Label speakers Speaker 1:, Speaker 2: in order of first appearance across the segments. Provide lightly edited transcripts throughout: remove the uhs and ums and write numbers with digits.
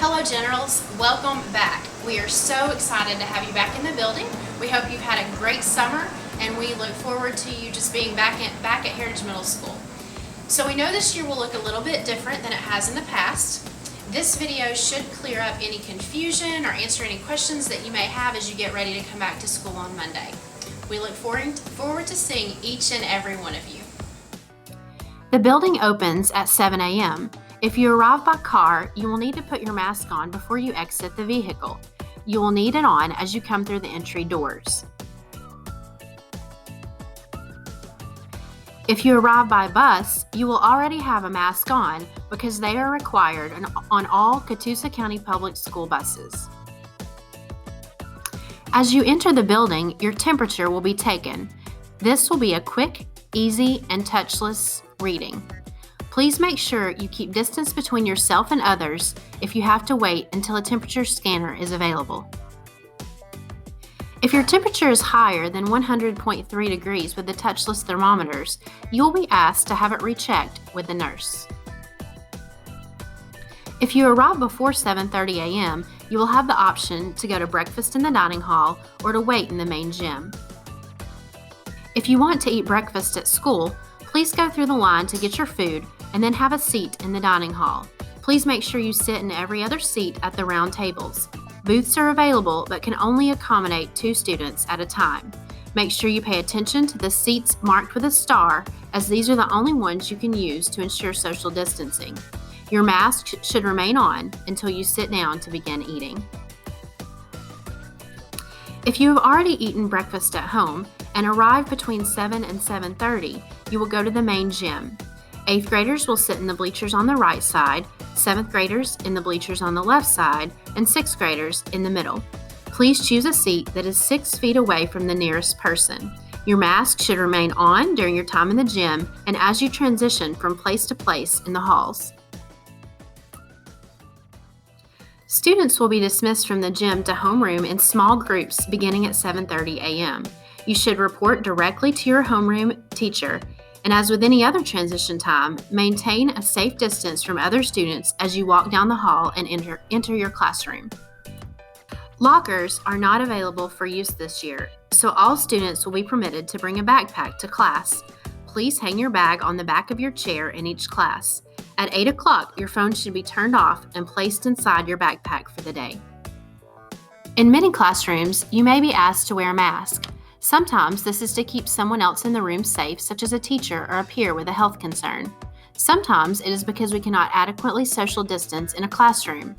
Speaker 1: Hello Generals, welcome back. We are so excited to have you back in the building. We hope you've had a great summer and we look forward to you just being back at Heritage Middle School. So we know this year will look a little bit different than it has in the past. This video should clear up any confusion or answer any questions that you may have as you get ready to come back to school on Monday. We look forward to seeing each and every one of you. The building opens at 7 a.m. If you arrive by car, you will need to put your mask on before you exit the vehicle. You will need it on as you come through the entry doors. If you arrive by bus, you will already have a mask on because they are required on all Catoosa County Public School buses. As you enter the building, your temperature will be taken. This will be a quick, easy, and touchless reading. Please make sure you keep distance between yourself and others if you have to wait until a temperature scanner is available. If your temperature is higher than 100.3 degrees with the touchless thermometers, you will be asked to have it rechecked with the nurse. If you arrive before 7:30 a.m., you will have the option to go to breakfast in the dining hall or to wait in the main gym. If you want to eat breakfast at school, please go through the line to get your food and then have a seat in the dining hall. Please make sure you sit in every other seat at the round tables. Booths are available but can only accommodate 2 students at a time. Make sure you pay attention to the seats marked with a star, as these are the only ones you can use to ensure social distancing. Your mask should remain on until you sit down to begin eating. If you have already eaten breakfast at home and arrived between 7 and 7:30, you will go to the main gym. 8th graders will sit in the bleachers on the right side, 7th graders in the bleachers on the left side, and 6th graders in the middle. Please choose a seat that is 6 feet away from the nearest person. Your mask should remain on during your time in the gym and as you transition from place to place in the halls. Students will be dismissed from the gym to homeroom in small groups beginning at 7:30 a.m. You should report directly to your homeroom teacher, and as with any other transition time, maintain a safe distance from other students as you walk down the hall and enter your classroom. Lockers are not available for use this year, so all students will be permitted to bring a backpack to class. Please hang your bag on the back of your chair in each class. At 8 o'clock, your phone should be turned off and placed inside your backpack for the day. In many classrooms, you may be asked to wear a mask. Sometimes this is to keep someone else in the room safe, such as a teacher or a peer with a health concern. Sometimes it is because we cannot adequately social distance in a classroom.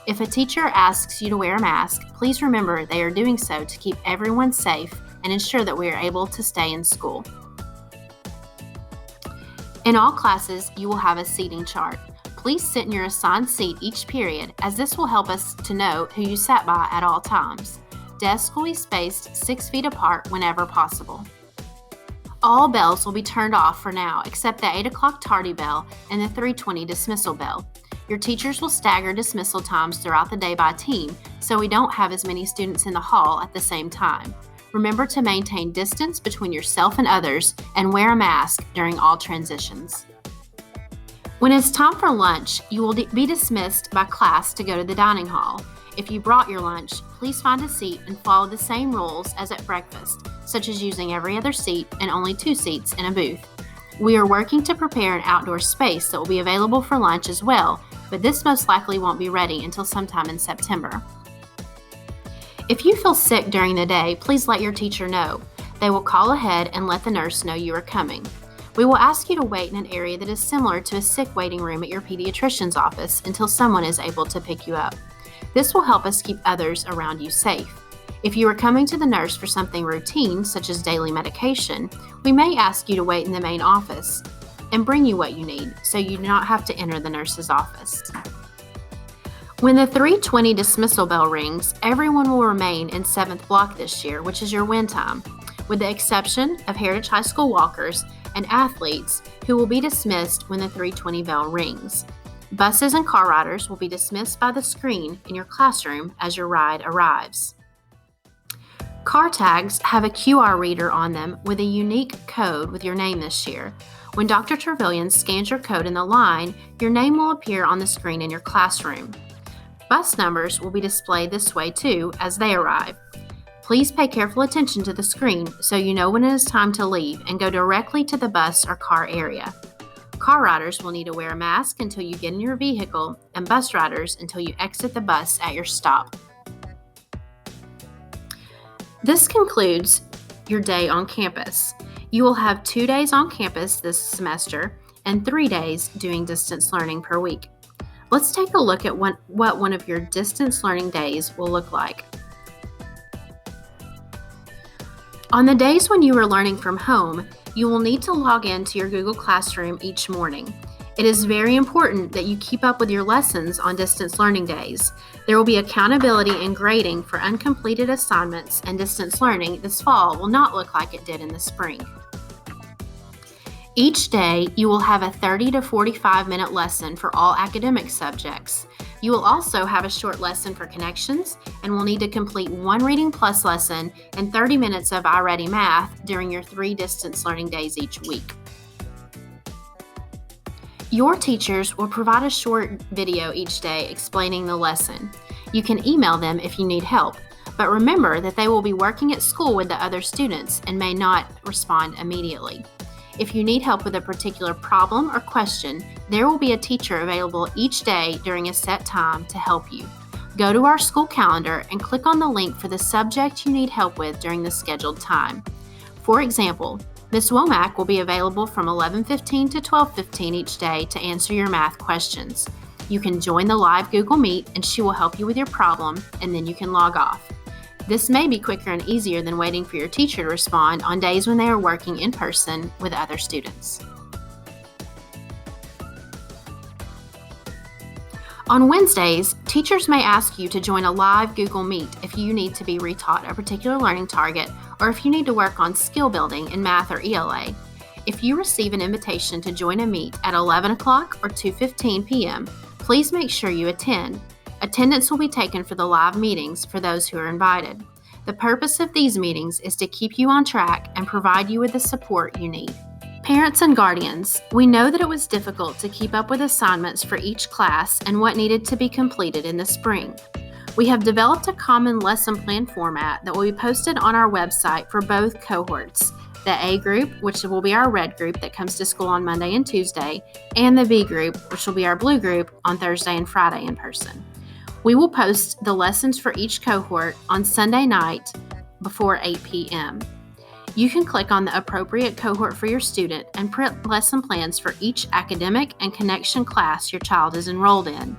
Speaker 1: If a teacher asks you to wear a mask, please remember they are doing so to keep everyone safe and ensure that we are able to stay in school. In all classes, you will have a seating chart. Please sit in your assigned seat each period, as this will help us to know who you sat by at all times. Desks will be spaced 6 feet apart whenever possible. All bells will be turned off for now, except the 8 o'clock tardy bell and the 3:20 dismissal bell. Your teachers will stagger dismissal times throughout the day by team, so we don't have as many students in the hall at the same time. Remember to maintain distance between yourself and others and wear a mask during all transitions. When it's time for lunch, you will be dismissed by class to go to the dining hall. If you brought your lunch, please find a seat and follow the same rules as at breakfast, such as using every other seat and only 2 seats in a booth. We are working to prepare an outdoor space that will be available for lunch as well, but this most likely won't be ready until sometime in September. If you feel sick during the day, please let your teacher know. They will call ahead and let the nurse know you are coming. We will ask you to wait in an area that is similar to a sick waiting room at your pediatrician's office until someone is able to pick you up. This will help us keep others around you safe. If you are coming to the nurse for something routine, such as daily medication, we may ask you to wait in the main office and bring you what you need, so you do not have to enter the nurse's office. When the 3:20 dismissal bell rings, everyone will remain in 7th block this year, which is your win time, with the exception of Heritage High School walkers and athletes who will be dismissed when the 3:20 bell rings. Buses and car riders will be dismissed by the screen in your classroom as your ride arrives. Car tags have a QR reader on them with a unique code with your name this year. When Dr. Trevelyan scans your code in the line, your name will appear on the screen in your classroom. Bus numbers will be displayed this way too as they arrive. Please pay careful attention to the screen so you know when it is time to leave and go directly to the bus or car area. Car riders will need to wear a mask until you get in your vehicle, and bus riders until you exit the bus at your stop. This concludes your day on campus. You will have 2 days on campus this semester and 3 days doing distance learning per week. Let's take a look at what one of your distance learning days will look like. On the days when you are learning from home, you will need to log in to your Google Classroom each morning. It is very important that you keep up with your lessons on distance learning days. There will be accountability and grading for uncompleted assignments, and distance learning this fall will not look like it did in the spring. Each day, you will have a 30 to 45-minute lesson for all academic subjects. You will also have a short lesson for connections and will need to complete 1 Reading Plus lesson and 30 minutes of iReady Math during your 3 distance learning days each week. Your teachers will provide a short video each day explaining the lesson. You can email them if you need help, but remember that they will be working at school with the other students and may not respond immediately. If you need help with a particular problem or question, there will be a teacher available each day during a set time to help you. Go to our school calendar and click on the link for the subject you need help with during the scheduled time. For example, Ms. Womack will be available from 11:15 to 12:15 each day to answer your math questions. You can join the live Google Meet and she will help you with your problem, and then you can log off. This may be quicker and easier than waiting for your teacher to respond on days when they are working in person with other students. On Wednesdays, teachers may ask you to join a live Google Meet if you need to be retaught a particular learning target or if you need to work on skill building in math or ELA. If you receive an invitation to join a meet at 11 o'clock or 2:15 p.m., please make sure you attend. Attendance will be taken for the live meetings for those who are invited. The purpose of these meetings is to keep you on track and provide you with the support you need. Parents and guardians, we know that it was difficult to keep up with assignments for each class and what needed to be completed in the spring. We have developed a common lesson plan format that will be posted on our website for both cohorts, the A group, which will be our red group that comes to school on Monday and Tuesday, and the B group, which will be our blue group on Thursday and Friday in person. We will post the lessons for each cohort on Sunday night before 8 p.m. You can click on the appropriate cohort for your student and print lesson plans for each academic and connection class your child is enrolled in.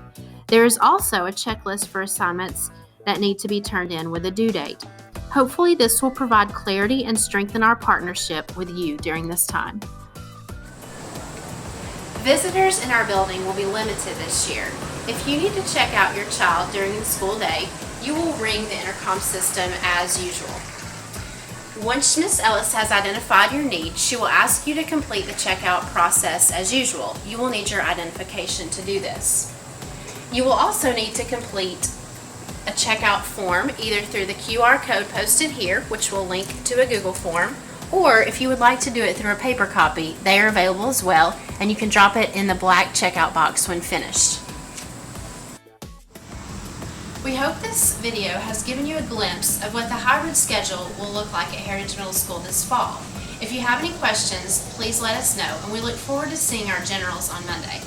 Speaker 1: There is also a checklist for assignments that need to be turned in with a due date. Hopefully, this will provide clarity and strengthen our partnership with you during this time. Visitors in our building will be limited this year. If you need to check out your child during the school day, you will ring the intercom system as usual. Once Ms. Ellis has identified your need, she will ask you to complete the checkout process as usual. You will need your identification to do this. You will also need to complete a checkout form either through the QR code posted here, which will link to a Google form, or if you would like to do it through a paper copy, they are available as well, and you can drop it in the black checkout box when finished. We hope this video has given you a glimpse of what the hybrid schedule will look like at Heritage Middle School this fall. If you have any questions, please let us know, and we look forward to seeing our generals on Monday.